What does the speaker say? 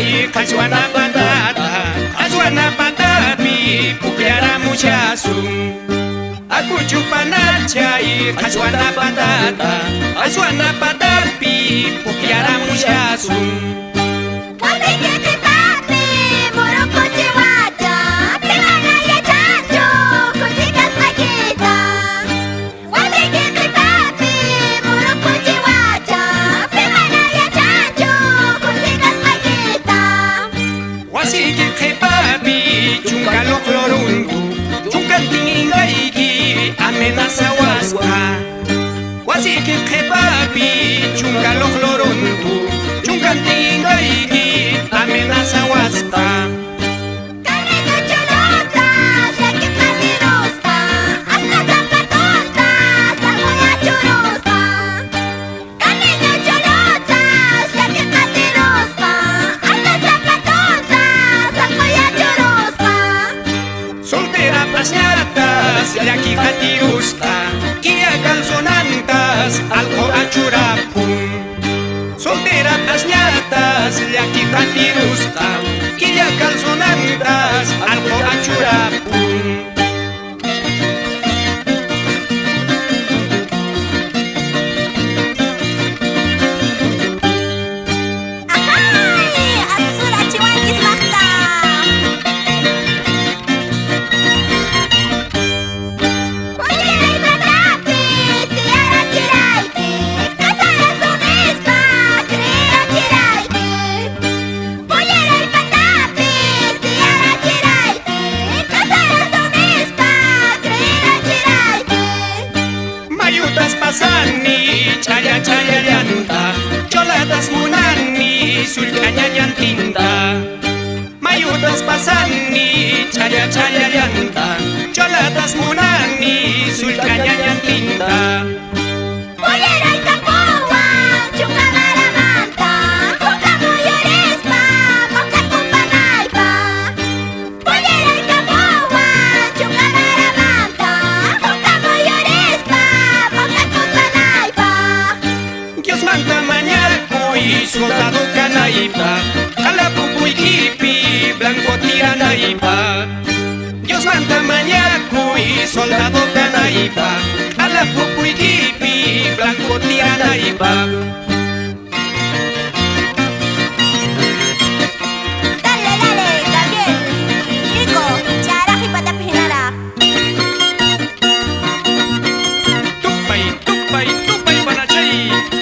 chay kachwana patata kachwana patapi pukyara muchasun akuchupana chay kachwana patata kachwana patapi pukyara muchasun amenaza huasca wasiki kepapi chunga los lorontu chungantinga igi amenaza huasca Carreno chorotas, ya que peligrosa, hasta zapatotas, la voy a chorosa. Carreno chorotas, ya que peligrosa, hasta zapatotas, la voy a chorosa. Soltera pasñatas, ya aquí catirusca, kia calzonantas, alco achurapun. Soltera pasñatas, ya aquí catirusca, kia calzonantas, alco achurapun. Pasani, chaya chaya llanta, cholatas munani, sulcaña llantinta. Mayutas pasani, chaya chaya llanta, cholatas munani, sulcaña llantinta. Pollera y capoa, chunga maramanta, juca moyorespa, moca cupanaipa. Pollera y capoa, chunga maramanta, juca moyorespa, moca cupanaipa. Dios manda mañaco y soldado canaipa, calapupu y kipi, blanco tiranaipa. Dios manda mañaco y soldado canaipa, calapupu y kipi, blanco tiranaipa. Dale, dale, Gabriel. Rico, charaji patapinara. Tupay, tupay, tupay panachay.